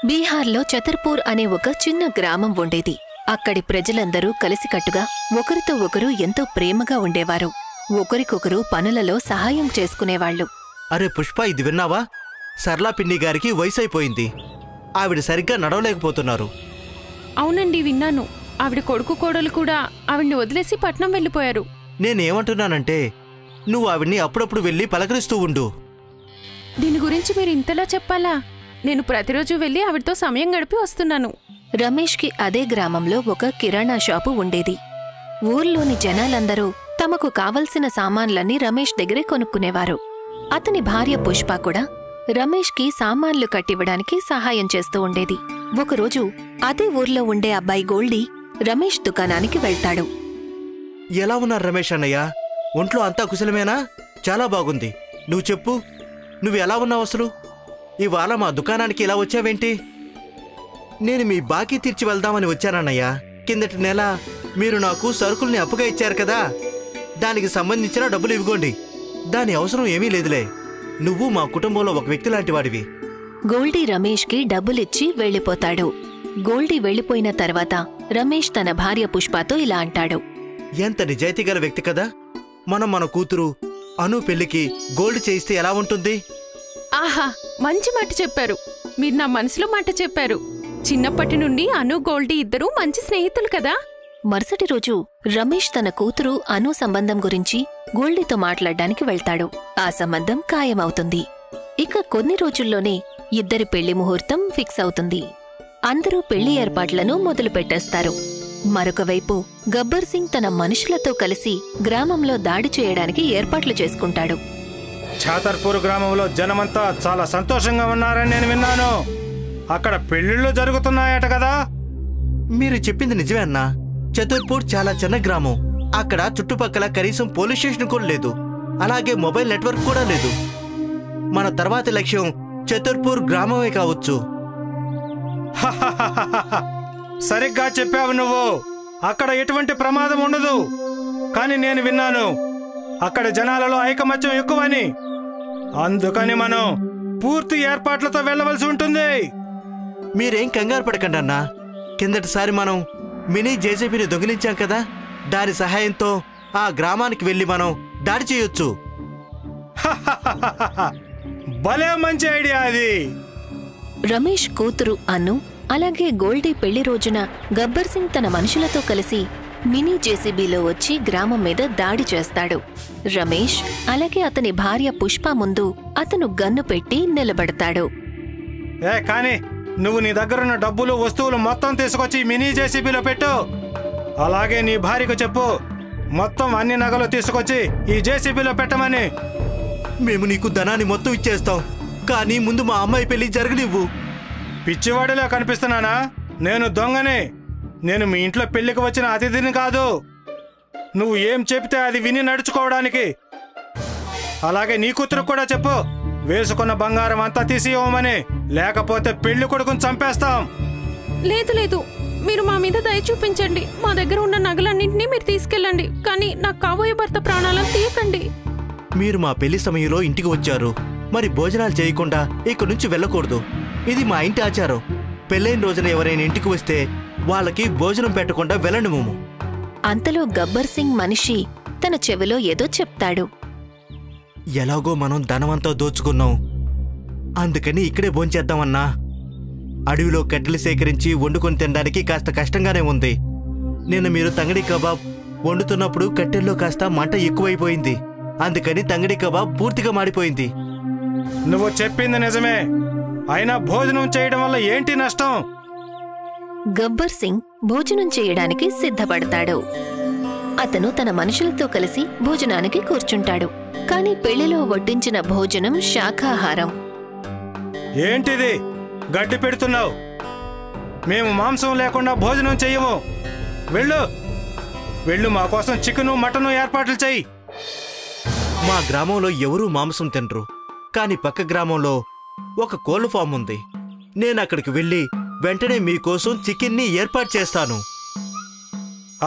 బీహార్లో చతర్పూర్ అనే ఒక చిన్న గ్రామం ఉండేది. అక్కడి ప్రజలందరూ కలిసికట్టుగా ఒకరితో ఒకరు ఎంతో ప్రేమగా ఉండేవారు. ఒకరికొకరు పనులలో సహాయం చేసుకునేవాళ్లు. అరే పుష్ప, ఇది విన్నావా? సర్లా పిన్ని గారికి వయసైపోయింది. ఆవిడ సరిగ్గా నడవలేకపోతున్నారు. అవునండి, విన్నాను. ఆవిడ కొడుకు కోడలు కూడా ఆవిడ్ని వదిలేసి పట్నం వెళ్ళిపోయారు. నేనేమంటున్నానంటే, నువ్వు ఆవిడ్ని అప్పుడప్పుడు వెళ్ళి పలకరిస్తూ ఉండు. దీని గురించి మీరు ఇంతలా చెప్పాలా? నేను ప్రతిరోజు వెళ్ళి ఆవిడతో సమయం గడిపి వస్తున్నాను. రమేష్కి అదే గ్రామంలో ఒక కిరాణా షాపు ఉండేది. ఊర్లోని జనాలందరూ తమకు కావలసిన సామాన్లన్నీ రమేష్ దగ్గరే కొనుక్కునేవారు. అతని భార్య పుష్ప కూడా రమేష్కి సామాన్లు కట్టివ్వడానికి సహాయం చేస్తూ ఉండేది. ఒకరోజు అదే ఊర్లో ఉండే అబ్బాయి గోల్డీ రమేష్ దుకాణానికి వెళ్తాడు. ఎలా ఉన్నారు రమేష్ అన్నయ్య? ఒంట్లో అంతా కుశలమేనా? చాలా బాగుంది. నువ్వు చెప్పు, నువ్వు ఎలా ఉన్నావు అసలు? ఇవాళ మా దుకాణానికి ఇలా వచ్చావేంటి? నేను మీ బాకీ తీర్చి వెళ్దామని వచ్చానన్నయ్య. కిందటి నెల మీరు నాకు సరుకుల్ని అప్పుగా ఇచ్చారు కదా, దానికి సంబంధించిన డబ్బులు ఇవ్వండి. దాని అవసరం ఏమీ లేదులే. నువ్వు మా కుటుంబంలో ఒక వ్యక్తి లాంటి వాడివి. గోల్డీ రమేష్కి డబ్బులిచ్చి వెళ్ళిపోతాడు. గోల్డీ వెళ్ళిపోయిన తర్వాత రమేష్ తన భార్య పుష్పతో ఇలా అంటాడు. ఎంత నిజాయితీగల వ్యక్తి కదా! మనం మన కూతురు అను పెళ్లికి గోల్డ్ చేయిస్తే ఎలా ఉంటుంది? ఆహా, మంచి మాట చెప్పారు. మీరు నా మనసులో మాట చెప్పారు. చిన్నప్పటి నుండి అను గోల్డీ ఇద్దరూ మంచి స్నేహితులు కదా. మరుసటి రోజు రమేష్ తన కూతురు అను సంబంధం గురించి గోల్డీతో మాట్లాడడానికి వెళ్తాడు. ఆ సంబంధం ఖాయమవుతుంది. ఇక కొన్ని రోజుల్లోనే ఇద్దరి పెళ్లి ముహూర్తం ఫిక్స్ అవుతుంది. అందరూ పెళ్లి ఏర్పాట్లను మొదలుపెట్టేస్తారు. మరొకవైపు గబ్బర్ సింగ్ తన మనుషులతో కలిసి గ్రామంలో దాడి చేయడానికి ఏర్పాట్లు చేసుకుంటాడు. ఛాతర్పూర్ గ్రామంలో జనమంతా చాలా సంతోషంగా ఉన్నారని నేను విన్నాను. అక్కడ పెళ్లిళ్ళు జరుగుతున్నాయట కదా? మీరు చెప్పింది నిజమే అన్నా. చతుర్పూర్ చాలా చిన్న గ్రామం. అక్కడ చుట్టుపక్కల కనీసం పోలీస్ స్టేషన్ కూడా లేదు. అలాగే మొబైల్ నెట్వర్క్ కూడా లేదు. మన తర్వాతి లక్ష్యం చతుర్పూర్ గ్రామమే కావచ్చు. సరిగ్గా చెప్పావు నువ్వు. అక్కడ ఎటువంటి ప్రమాదం ఉండదు. కానీ నేను విన్నాను అక్కడ జనాలలో ఐకమత్యం ఎక్కువని. అందుకని మనం పూర్తి ఏర్పాట్లతో వెళ్ళవలసి ఉంటుంది. మీరేం కంగారు పడకండి అన్నా. కిందటిసారి మనం మినీ జేసీబీని దొంగిలించాం కదా, దాని సహాయంతో ఆ గ్రామానికి వెళ్ళి మనం దాడి చేయొచ్చు. భలే మంచి ఐడియా అది. రమేష్ కూతురు అను అలాగే గోల్డీ పెళ్లి రోజున గబ్బర్ సింగ్ తన మనుషులతో కలిసి మినీ జేసీబీలో వచ్చి గ్రామం మీద దాడి చేస్తాడు. రమేష్ అలాగే అతని భార్య పుష్ప ముందు అతను గన్ను పెట్టి నిలబడతాడు. కానీ నువ్వు నీ దగ్గరున్న డబ్బులు వస్తువులు మొత్తం తీసుకొచ్చి మినీ జేసీబీలో పెట్టు. అలాగే నీ భార్యకు చెప్పు, మొత్తం అన్ని నగలు తీసుకొచ్చి ఈ జేసీబీలో పెట్టమని. మేము నీకు ధనాన్ని మొత్తం ఇచ్చేస్తాం, కానీ ముందు మా అమ్మాయి పెళ్లి జరగనివ్వు. పిచ్చివాడిలా కనిపిస్తున్నానా? నేను దొంగని. నేను మీ ఇంట్లో పెళ్లికి వచ్చిన అతిథిని కాదు. నువ్వు ఏం చెప్తే అది విని నడుచుకోవడానికి. అలాగే నీ కూతురు కూడా చెప్పు, వేసుకున్న బంగారం అంతా తీసి ఇవ్వమని, లేకపోతే పెళ్లి కొడుకుని చంపేస్తాం. లేదు లేదు, మీరు మా మీద దయ చూపించండి. మా దగ్గర ఉన్న నగలన్నింటినీ మీరు తీసుకెళ్ళండి, కానీ నాకు కాబోయే భర్త ప్రాణాలను తీయకండి. మీరు మా పెళ్లి సమయంలో ఇంటికి వచ్చారు, మరి భోజనాలు చేయకుండా ఇక్కడి నుంచి వెళ్ళకూడదు. ఇది మా ఇంటి ఆచారం. పెళ్ళైన రోజున ఎవరైనా ఇంటికి వస్తే వాళ్ళకి భోజనం పెట్టకుండా వెళ్ళనివ్వము. అంతలో గబ్బర్ సింగ్ మనిషి తన చెవిలో ఏదో చెప్తాడు. ఎలాగో మనం ధనమంతా దోచుకున్నాం, అందుకని ఇక్కడే భోంచేద్దామన్నా. అడవిలో కట్టెలు సేకరించి వండుకొని తినడానికి కాస్త కష్టంగానే ఉంది. నిన్న మీరు తంగడి కబాబ్ వండుతున్నప్పుడు కట్టెల్లో కాస్త మంట ఎక్కువైపోయింది. అందుకని తంగడి కబాబ్ పూర్తిగా మాడిపోయింది. నువ్వు చెప్పింది నిజమే. అయినా భోజనం చేయడం వల్ల ఏంటి నష్టం? గబ్బర్ సింగ్ భోజనం చేయడానికి సిద్ధపడతాడు. అతను తన మనుషులతో కలిసి భోజనానికి కూర్చుంటాడు. కాని పెళ్లిలో వడ్డించిన భోజనం శాకాహారం. ఏంటిది గడ్డి పెడుతున్నావు? మేము మాంసం లేకుండా భోజనం చెయ్యము. వెళ్ళు వెళ్ళు, మా కోసం చికెను మటను ఏర్పాట్లు చెయ్యి. మా గ్రామంలో ఎవరూ మాంసం తినరు, కాని పక్క గ్రామంలో ఒక కోళ్ల ఫామ్ ఉంది. నేను అక్కడికి వెళ్ళి వెంటనే మీకోసం చికెన్ని ఏర్పాటు చేస్తాను.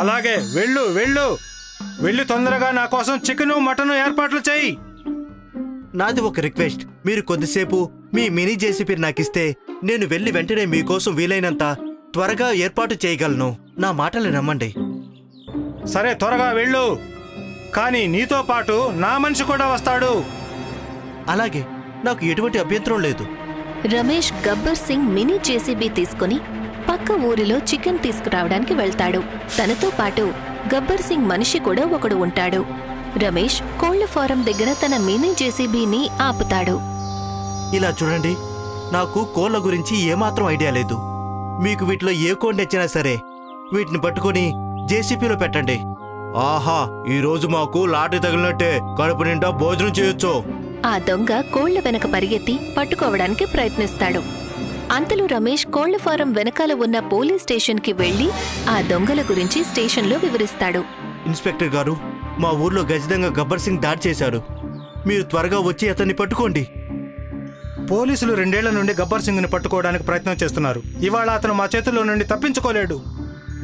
అలాగే వెళ్ళు వెళ్ళు, వెళ్ళి తొందరగా నా కోసం చికెను మటను ఏర్పాట్లు చెయ్యి. నాది ఒక రిక్వెస్ట్, మీరు కొద్దిసేపు మీ మినీ జేసీబీ నాకిస్తే నేను వెళ్ళి వెంటనే మీకోసం వీలైనంత త్వరగా ఏర్పాటు చేయగలను. నా మాటలు నమ్మండి. సరే, త్వరగా వెళ్ళు. కానీ నీతో పాటు నా మనిషి కూడా వస్తాడు. అలాగే, నాకు ఎటువంటి అభ్యంతరం లేదు. రమేష్ గబ్బర్ సింగ్ మినీ జేసీబీ తీసుకుని పక్క ఊరిలో చికెన్ తీసుకురావడానికి వెళ్తాడు. తనతో పాటు గబ్బర్ సింగ్ మనిషి కూడా ఒకడు ఉంటాడు. రమేష్ కోళ్ల ఫారం దగ్గర తన మినీ జేసీబీని ఆపుతాడు. ఇలా చూడండి, నాకు కోళ్ల గురించి ఏమాత్రం ఐడియా లేదు. మీకు వీటిలో ఏ కోడి నచ్చినా సరే వీటిని పట్టుకుని జేసీబీలో పెట్టండి. ఆహా, ఈరోజు మాకు లాటరీ తగిలినట్టే కడుపు నిండా భోజనం చేయొచ్చు. ఆ దొంగ కోళ్ల వెనక పరిగెత్తి పట్టుకోవడానికి ప్రయత్నిస్తాడు. అంతలో రమేష్ కోళ్ల ఫారం వెనకాల ఉన్న పోలీస్ స్టేషన్కి వెళ్లి ఆ దొంగల గురించి స్టేషన్లో వివరిస్తాడు. ఇన్స్పెక్టర్ గారు, మా ఊర్లో గజదంగా గబ్బర్ సింగ్ దాడి చేశాడు. మీరు త్వరగా వచ్చి అతన్ని పట్టుకోండి. పోలీసులు 2 ఏళ్ల నుండి గబ్బర్ సింగ్ని పట్టుకోవడానికి ప్రయత్నం చేస్తున్నారు. ఇవాళ అతను మా చేతుల్లో నుండి తప్పించుకోలేడు.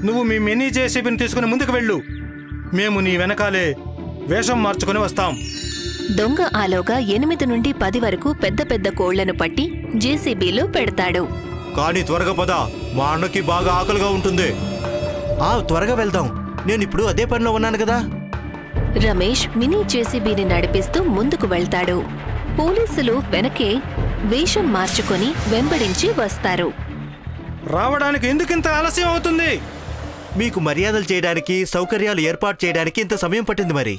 నువ్వు మీ మినీ జేసీబీని తీసుకుని ముందుకు వెళ్ళు. మేము నీ వెనకాలే వేషం మార్చుకుని వస్తాం. దొంగ ఆలోగా 8 నుండి 10 వరకు పెద్ద పెద్ద కోళ్లను పట్టి జేసీబీలో పెడతాడు. కానీ త్వరగా పద, మా అన్నకి బాగా ఆకలిగా ఉంటుంది. త్వరగా వెళ్దాం. నేనిప్పుడు అదే పనిలో ఉన్నాను కదా. రమేష్ మినీ జేసీబీని నడిపిస్తూ ముందుకు వెళ్తాడు. పోలీసులు వెనకే వేషం మార్చుకొని వెంబడించి వస్తారు. రావడానికి ఎందుకింత ఆలస్యం అవుతుంది? మీకు మర్యాదలు చేయడానికి, సౌకర్యాలు ఏర్పాటు చేయడానికి ఇంత సమయం పట్టింది. మరి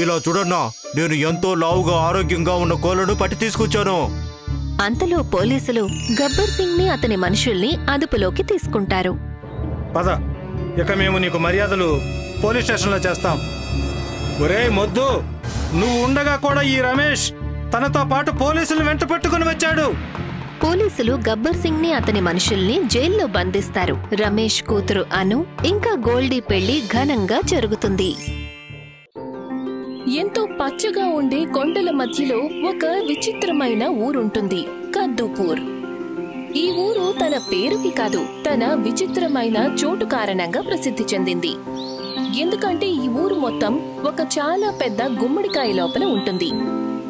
ఇలా చూడన్నా, నేను ఎంతో లావుగా ఆరోగ్యంగా ఉన్న కోళ్లను పట్టి తీసుకొచ్చాను. అంతలో పోలీసులు గబ్బర్ సింగ్ ని అతని మనుషుల్ని అదుపులోకి తీసుకుంటారు. పద, ఇక మేము నీకు మర్యాదలు పోలీస్ స్టేషన్లో చేస్తాం. ఒరేయ్ మొద్దు, నువ్వు ఉండగా కూడా ఈ రమేష్ తనతో పాటు పోలీసులు వెంట పట్టుకుని వచ్చాడు. పోలీసులు గబ్బర్ సింగ్ ని అతని మనుషుల్ని జైల్లో బంధిస్తారు. రమేష్ కూతురు అను ఇంకా గోల్డీ పెళ్లి ఘనంగా జరుగుతుంది. ఎంతో పచ్చగా ఉండే కొండల మధ్యలో ఒక విచిత్రమైన ఊరుంటుంది, కద్దూపూర్. ఈ ఊరు తన పేరుకి కాదు, తన విచిత్రమైన చోటు కారణంగా ప్రసిద్ధి చెందింది. ఎందుకంటే ఈ ఊరు మొత్తం ఒక చాలా పెద్ద గుమ్మడికాయ లోపల ఉంటుంది.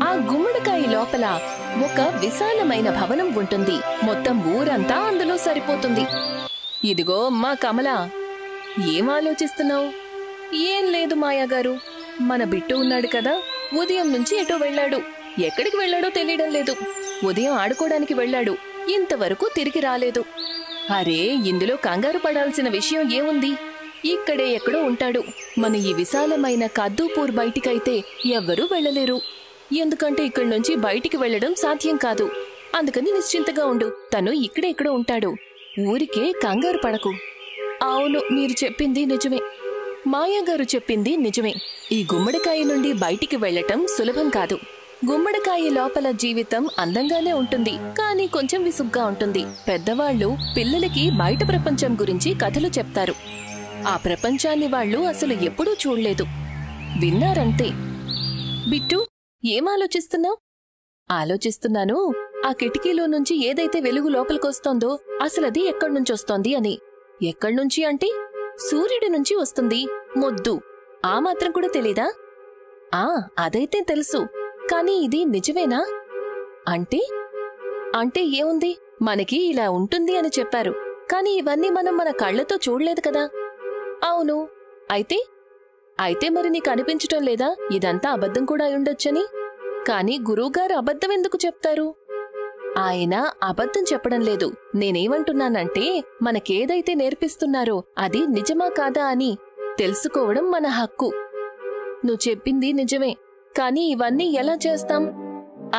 ఆ గుమ్మడికాయ లోపల ఒక విశాలమైన భవనం ఉంటుంది. మొత్తం ఊరంతా అందులో సరిపోతుంది. ఇదిగో మా కమలా, ఏం ఆలోచిస్తున్నావు? ఏం లేదు మాయాగారు, మన బిట్టు ఉన్నాడు కదా, ఉదయం నుంచి ఎటో వెళ్లాడు. ఎక్కడికి వెళ్లాడో తెలియడం లేదు. ఉదయం ఆడుకోవడానికి వెళ్లాడు, ఇంతవరకు తిరిగి రాలేదు. అరే, ఇందులో కంగారు పడాల్సిన విషయం ఏముంది? ఇక్కడే ఎక్కడో ఉంటాడు. మన ఈ విశాలమైన కద్దూపూర్ బయటికైతే ఎవ్వరూ వెళ్లలేరు. ఎందుకంటే ఇక్కడి నుంచి బయటికి వెళ్లడం సాధ్యం కాదు. అందుకని నిశ్చింతగా ఉండు, తను ఇక్కడే ఎక్కడో ఉంటాడు. ఊరికే కంగారు పడకు. అవును, మీరు చెప్పింది నిజమే. మాయాగారు చెప్పింది నిజమే. ఈ గుమ్మడికాయ నుండి బయటికి వెళ్లటం సులభం కాదు. గుమ్మడికాయ లోపల జీవితం అందంగానే ఉంటుంది, కానీ కొంచెం విసుగ్గా ఉంటుంది. పెద్దవాళ్లు పిల్లలకి బయట ప్రపంచం గురించి కథలు చెప్తారు. ఆ ప్రపంచాన్ని వాళ్ళు అసలు ఎప్పుడూ చూడలేదు, విన్నారంతే. బిట్టు, ఏం ఆలోచిస్తున్నావు? ఆలోచిస్తున్నాను, ఆ కిటికీలో నుంచి ఏదైతే వెలుగు లోపలికొస్తోందో అసలది ఎక్కడ్నుంచొస్తోంది అని. ఎక్కడ్నుంచి అంటే సూర్యుడి నుంచి వస్తుంది. మొద్దు, ఆ మాత్రం కూడా తెలీదా? అదైతే తెలుసు, కానీ ఇది నిజమేనా? అంటే ఏముంది, మనకి ఇలా ఉంటుంది అని చెప్పారు, కానీ ఇవన్నీ మనం మన కళ్లతో చూడలేదు కదా. అవును, అయితే మరి నీకు అనిపించటం లేదా ఇదంతా అబద్ధం కూడా అయ్యుండొచ్చని? కాని గురువుగారు అబద్ధం ఎందుకు చెప్తారు? ఆయన అబద్ధం చెప్పడం లేదు. నేనేమంటున్నానంటే, మనకేదైతే నేర్పిస్తున్నారో అది నిజమా కాదా అని తెలుసుకోవడం మన హక్కు. నువ్వు చెప్పింది నిజమే, కాని ఇవన్నీ ఎలా చేస్తాం?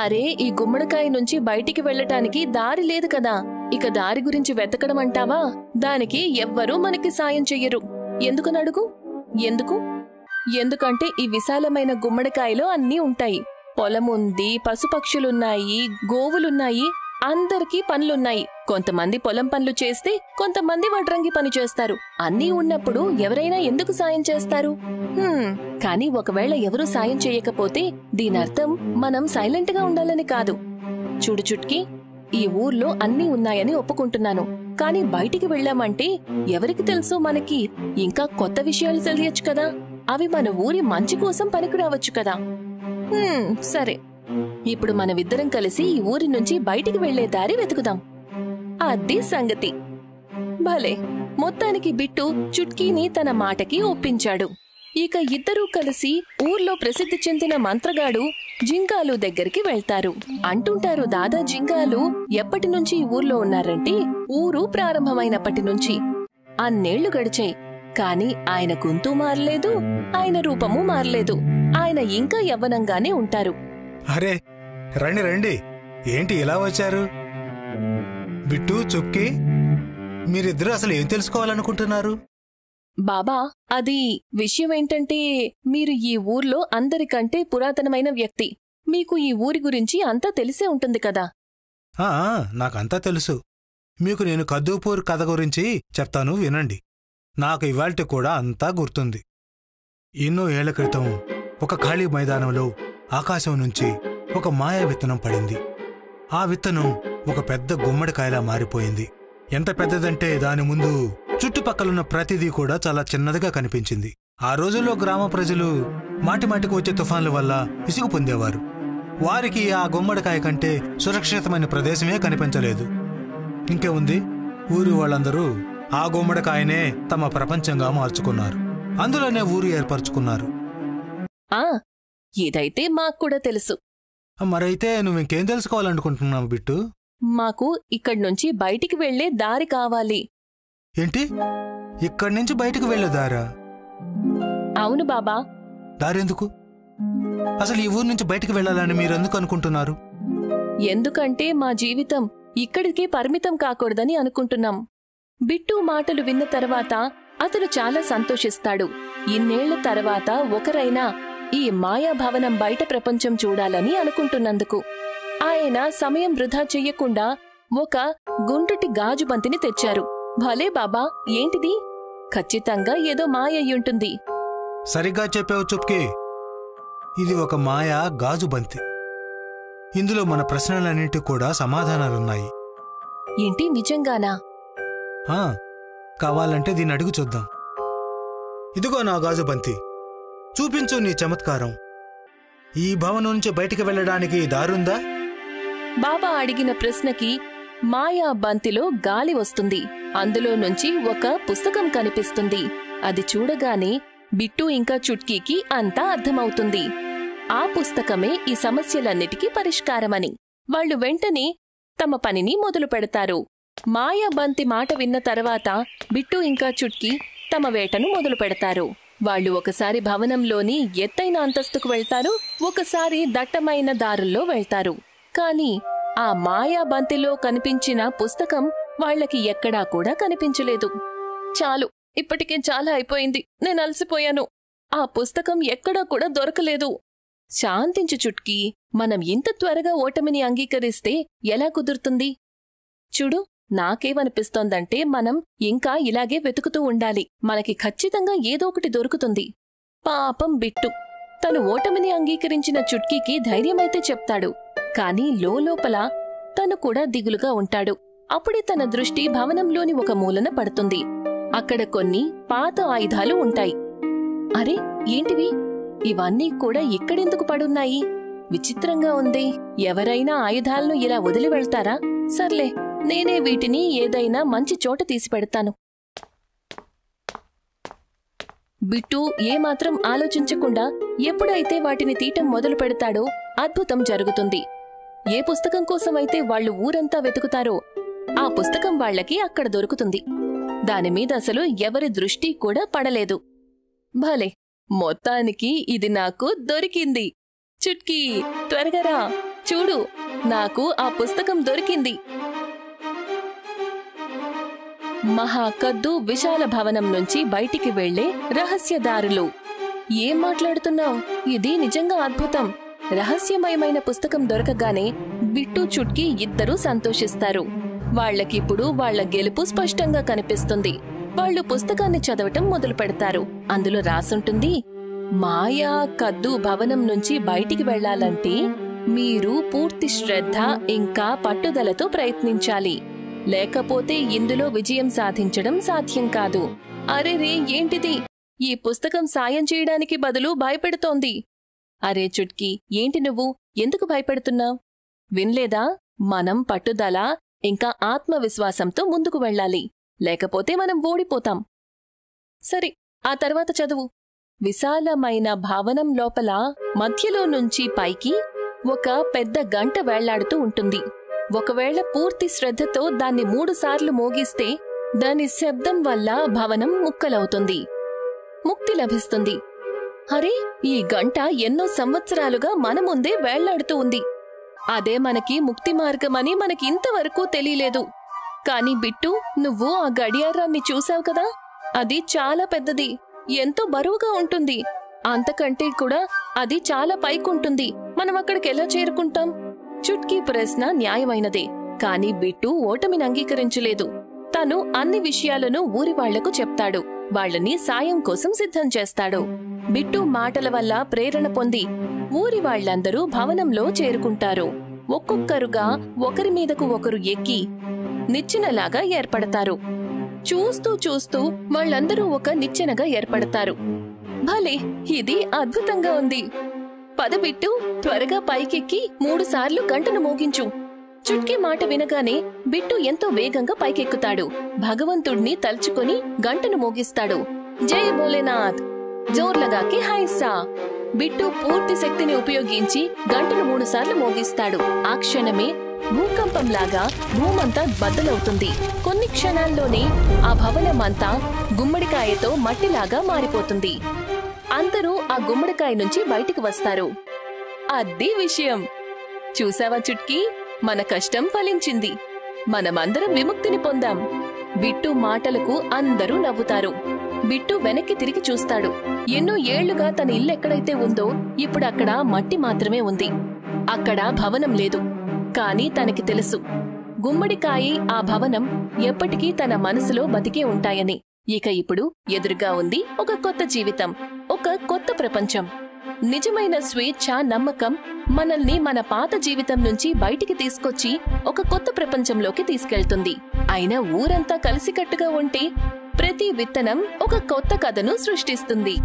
అరే, ఈ గుమ్మడికాయ నుంచి బయటికి వెళ్లటానికి దారి లేదు కదా. ఇక దారి గురించి వెతకడం అంటావా? దానికి ఎవ్వరూ మనకి సాయం చెయ్యరు. ఎందుకనడుగు? ఎందుకంటే ఈ విశాలమైన గుమ్మడికాయలో అన్నీ ఉంటాయి. పొలముంది, పశుపక్షులున్నాయి, గోవులున్నాయి, అందరికీ పనులున్నాయి. కొంతమంది పొలం పనులు చేస్తే కొంతమంది వడ్రంగి పని చేస్తారు. అన్నీ ఉన్నప్పుడు ఎవరైనా ఎందుకు సాయం చేస్తారు? కానీ ఒకవేళ ఎవరూ సాయం చేయకపోతే దీనర్థం మనం సైలెంట్ గా ఉండాలని కాదు. చూడు చుట్కీ, ఈ ఊర్లో అన్నీ ఉన్నాయని ఒప్పుకుంటున్నాను, కానీ బయటికి వెళ్ళామంటే ఎవరికి తెలుసు, మనకి ఇంకా కొత్త విషయాలు తెలియచ్చు కదా. అవి మన ఊరి మంచి కోసం పనికిరావచ్చు కదా. సరే, ఇప్పుడు మనమిద్దరం కలిసి ఈ ఊరి నుంచి బయటికి వెళ్లే దారి వెతుకుదాం. అది సంగతి. భలే, మొత్తానికి బిట్టు చుట్కీని తన మాటకి ఒప్పించాడు. ఇక ఇద్దరూ కలిసి ఊర్లో ప్రసిద్ధి చెందిన మంత్రగాడు జింగాలు దగ్గరికి వెళ్తారు. అంటుంటారు దాదా జింగాలు ఎప్పటి నుంచి ఈ ఊర్లో ఉన్నారంటే ఊరు ప్రారంభమైనప్పటి నుంచి. అన్నేళ్లు గడిచాయి, కాని ఆయన గొంతు మారలేదు, ఆయన రూపము మారలేదు. ఆయన ఇంకా యవ్వనంగానే ఉంటారు. అరే రండి రండి, ఏంటి ఇలా వచ్చారు? బిట్టు, చుట్కీ, మీరిద్దరూ అసలు ఏం తెలుసుకోవాలనుకుంటున్నారు? బాబా, అది విషయమేంటంటే మీరు ఈ ఊర్లో అందరికంటే పురాతనమైన వ్యక్తి. మీకు ఈ ఊరి గురించి అంతా తెలిసే ఉంటుంది కదా. నాకంతా తెలుసు. మీకు నేను కద్దూపూర్ కథ గురించి చెప్తాను, వినండి. నాకు ఇవాల్టి కూడా అంతా గుర్తుంది. ఎన్నో ఏళ్ల క్రితం ఒక ఖాళీ మైదానంలో ఆకాశం నుంచి ఒక మాయా విత్తనం పడింది. ఆ విత్తనం ఒక పెద్ద గుమ్మడికాయలా మారిపోయింది. ఎంత పెద్దదంటే దాని ముందు చుట్టుపక్కలున్న ప్రతిదీ కూడా చాలా చిన్నదిగా కనిపించింది. ఆ రోజుల్లో గ్రామ ప్రజలు మాటిమాటికి వచ్చే తుఫాన్ల వల్ల విసుగు పొందేవారు. వారికి ఆ గుమ్మడికాయ కంటే సురక్షితమైన ప్రదేశమే కనిపించలేదు. ఇంకే ఉంది, ఊరి వాళ్ళందరూ ఆ గుమ్మడికాయనే తమ ప్రపంచంగా మార్చుకున్నారు. అందులోనే ఊరు ఏర్పరచుకున్నారు. ఇదైతే మాక్కూడా తెలుసు. మరైతే నువ్వింకేం తెలుసుకోవాలనుకుంటున్నావు బిట్టు? మాకు ఇక్కడ్నుంచి బయటికి వెళ్లే దారి కావాలి. ఏంటి, ఇక్కడ్నుంచి బయటికి వెళ్లేదారా? అవును బాబా. దారెందుకు? అసలు ఈ ఊరు నుంచి బయటికి వెళ్లాలని మీరెందుకు అనుకుంటున్నారు? ఎందుకంటే మా జీవితం ఇక్కడికే పరిమితం కాకూడదని అనుకుంటున్నాం. బిట్టు మాటలు విన్న తర్వాత అతను చాలా సంతోషిస్తాడు. ఇన్నేళ్ల తర్వాత ఒకరైనా ఈ మాయాభవనం బయట ప్రపంచం చూడాలని అనుకుంటున్నందుకు. ఆయన సమయం వృధా చెయ్యకుండా ఒక గుండ్రటి గాజు బంతిని తెచ్చారు. భలే బాబా, ఏంటిది? ఖచ్చితంగా ఏదో మాయ అయ్యుంటుంది. సరిగ్గా చెప్పావు చుట్కీ. ఇది ఒక మాయా గాజు బంతి. ఇందులో మన ప్రశ్నలన్నింటి కూడా సమాధానాలున్నాయి. ఏంటి, నిజంగానా? కావాలంటే దీన్ని అడుగు చూద్దాం. ఇదిగో నా గాజు బంతి, చూపించు నీ చమత్కారం. ఈ భవనం నుంచి బయటికి వెళ్లడానికి దారుందా? బాబా అడిగిన ప్రశ్నకి మాయా బంతిలో గాలి వస్తుంది. అందులో నుంచి ఒక పుస్తకం కనిపిస్తుంది. అది చూడగానే బిట్టు ఇంకా చుట్కీకి అంతా అర్థమవుతుంది. ఆ పుస్తకమే ఈ సమస్యలన్నిటికీ పరిష్కారమని. వాళ్లు వెంటనే తమ పనిని మొదలు పెడతారు. మాయా బంతి మాట విన్న తర్వాత బిట్టు ఇంకా చుట్కీ తమ వేటను మొదలు పెడతారు. వాళ్లు ఒకసారి భవనంలోని ఎత్తైన అంతస్తుకు వెళ్తారు, ఒకసారి దట్టమైన దారుల్లో వెళ్తారు. కాని ఆ మాయా బంతిలో కనిపించిన పుస్తకం వాళ్లకి ఎక్కడా కూడా కనిపించలేదు. చాలు, ఇప్పటికే చాలా అయిపోయింది, నేను అలసిపోయాను. ఆ పుస్తకం ఎక్కడా కూడా దొరకలేదు. శాంతించు చుట్కీ, మనం ఇంత త్వరగా ఓటమిని అంగీకరిస్తే ఎలా కుదురుతుంది? చూడు, నాకేమనిపిస్తోందంటే మనం ఇంకా ఇలాగే వెతుకుతూ ఉండాలి. మనకి ఖచ్చితంగా ఏదో ఒకటి దొరుకుతుంది. పాపం బిట్టు తను ఓటమిని అంగీకరించిన చుట్కీకి ధైర్యమైతే చెప్తాడు, కాని లోపల తను కూడా దిగులుగా ఉంటాడు. అప్పుడే తన దృష్టి భవనంలోని ఒక మూలన పడుతుంది. అక్కడ కొన్ని పాత ఆయుధాలు ఉంటాయి. అరే, ఏంటివి? ఇవన్నీ కూడా ఇక్కడెందుకు పడున్నాయి? విచిత్రంగా ఉంది. ఎవరైనా ఆయుధాలను ఇలా వదిలి వెళ్తారా? సర్లే, నేనే వీటిని ఏదైనా మంచి చోట తీసిపెడతాను. బిట్టు ఏమాత్రం ఆలోచించకుండా ఎప్పుడైతే వాటిని తీయటం మొదలు పెడతాడో అద్భుతం జరుగుతుంది. ఏ పుస్తకం కోసమైతే వాళ్లు ఊరంతా వెతుకుతారో ఆ పుస్తకం వాళ్లకి అక్కడ దొరుకుతుంది. దానిమీద అసలు ఎవరి దృష్టి కూడా పడలేదు. భలే, మొత్తానికి ఇది నాకు దొరికింది. చుట్కీ, త్వరగా రా, చూడు, నాకు ఆ పుస్తకం దొరికింది. మహాకద్దు విశాల భవనం నుంచి బయటికి వెళ్లే రహస్యదారులు. ఏం మాట్లాడుతున్నావు? ఇది నిజంగా అద్భుతం. రహస్యమయమైన పుస్తకం దొరకగానే బిట్టు చుట్కీ ఇద్దరూ సంతోషిస్తారు. వాళ్లకిప్పుడు వాళ్ల గెలుపు స్పష్టంగా కనిపిస్తుంది. వాళ్లు పుస్తకాన్ని చదవటం మొదలు పెడతారు. అందులో రాసుంటుంది, మాయా కద్దు భవనం నుంచి బయటికి వెళ్లాలంటే మీరు పూర్తి శ్రద్ధ ఇంకా పట్టుదలతో ప్రయత్నించాలి. లేకపోతే ఇందులో విజయం సాధించడం సాధ్యం కాదు. అరెరే, ఏంటిది? ఈ పుస్తకం సాయం చేయడానికి బదులు భయపెడుతోంది. అరే చుట్కీ, ఏంటి నువ్వు ఎందుకు భయపడుతున్నావ్? విన్లేదా? మనం పట్టుదల ఇంకా ఆత్మవిశ్వాసంతో ముందుకు వెళ్ళాలి, లేకపోతే మనం ఓడిపోతాం. సరే, ఆ తర్వాత చదువు. విశాలమైన భవనం లోపల మధ్యలో నుంచి పైకి ఒక పెద్ద గంట వేళ్లాడుతూ ఉంటుంది. ఒకవేళ పూర్తి శ్రద్ధతో దాన్ని 3 సార్లు మోగిస్తే దాని శబ్దం వల్ల భవనం ముక్కలవుతుంది, ముక్తి లభిస్తుంది. అరే, ఈ గంట ఎన్నో సంవత్సరాలుగా మన ముందే వేళ్లాడుతూ ఉంది. అదే మనకి ముక్తి మార్గమని మనకింతవరకు తెలియలేదు. కాని బిట్టు, నువ్వు ఆ గడియారాన్ని చూసావు కదా? అది చాలా పెద్దది, ఎంతో బరువుగా ఉంటుంది. అంతకంటే కూడా అది చాలా పైకుంటుంది. మనం అక్కడికెలా చేరుకుంటాం? చుట్కీ ప్రశ్న న్యాయమైనదే, కాని బిట్టు ఓటమిని అంగీకరించలేదు. తను అన్ని విషయాలను ఊరివాళ్లకు చెప్తాడు, వాళ్లని సాయం కోసం సిద్ధం చేస్తాడు. బిట్టు మాటల వల్ల ప్రేరణ పొంది ఊరి వాళ్లందరూ భవనంలో చేరుకుంటారు. ఒక్కొక్కరుగా ఒకరి మీదకు ఒకరు ఎక్కి నిచ్చెనలాగా ఏర్పడతారు. చూస్తూ చూస్తూ వాళ్లందరూ ఒక నిచ్చెనగా ఏర్పడతారు. భలే, ఇది అద్భుతంగా ఉంది. పద బిట్టు, త్వరగా పైకెక్కి 3 సార్లు గంటను మోగించు. చుట్కీ మాట వినగానే బిట్టు ఎంతో వేగంగా పైకెక్కుతాడు. భగవంతుణ్ణి తలుచుకొని గంటను మోగిస్తాడు. జై భోలేనాథ్, జోర్లగాకి హైసా. బిట్టు పూర్తి శక్తిని ఉపయోగించి గంటను 3 సార్లు మోగిస్తాడు. ఆ క్షణమే భూకంపంలాగా భూమంతా బద్దలవుతుంది. కొన్ని క్షణాల్లోనే ఆ భవనమంతా గుమ్మడికాయతో మట్టిలాగా మారిపోతుంది. అందరూ ఆ గుమ్మడికాయ నుంచి బయటికి వస్తారు. అదే విషయం. చూసావా చుట్కీ, మన కష్టం ఫలించింది. మనమందరం విముక్తిని పొందాం. బిట్టు మాటలకు అందరూ నవ్వుతారు. బిట్టు వెనక్కి తిరిగి చూస్తాడు. ఎన్నో ఏళ్లుగా తన ఇల్లెక్కడైతే ఉందో ఇప్పుడు అక్కడ మట్టి మాత్రమే ఉంది. అక్కడ భవనం లేదు. కాని తనకి తెలుసు, గుమ్మడికాయి ఆ భవనం ఎప్పటికీ తన మనసులో బతికే ఉంటాయని. ఇక ఇప్పుడు ఎదురుగా ఉంది ఒక కొత్త జీవితం, ఒక కొత్త ప్రపంచం. నిజమైన స్వేచ్ఛ, నమ్మకం మనల్ని మన పాత జీవితం నుంచి బయటికి తీసుకొచ్చి ఒక కొత్త ప్రపంచంలోకి తీసుకెళ్తుంది. అయినా ఊరంతా కలిసికట్టుగా ఉంటే ప్రతి విత్తనం ఒక కొత్త కథను సృష్టిస్తుంది.